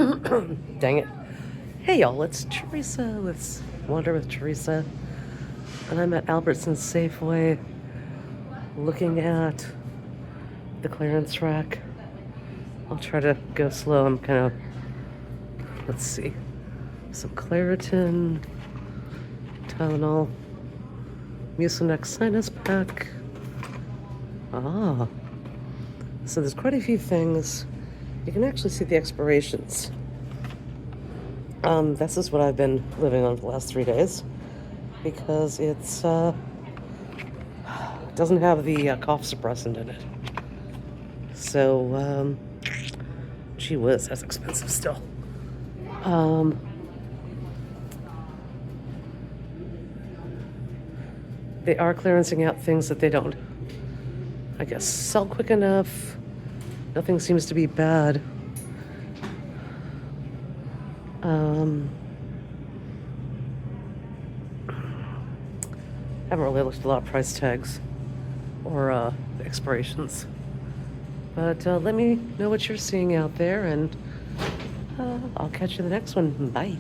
Dang it. Hey y'all, it's Teresa with Wander with Teresa. And I'm at Albertsons Safeway looking at the clearance rack. I'll try to go slow. I'm kind of, let's see, some Claritin, Tylenol, Mucinex Sinus Pack. So there's quite a few things. You can actually see the expirations. This is what I've been living on for the last 3 days because it's doesn't have the cough suppressant in it. So, gee whiz, that's expensive still. They are clearancing out things that they don't, I guess, sell quick enough. Nothing seems to be bad. Haven't really looked at a lot of price tags or expirations. But let me know what you're seeing out there, and I'll catch you in the next one. Bye.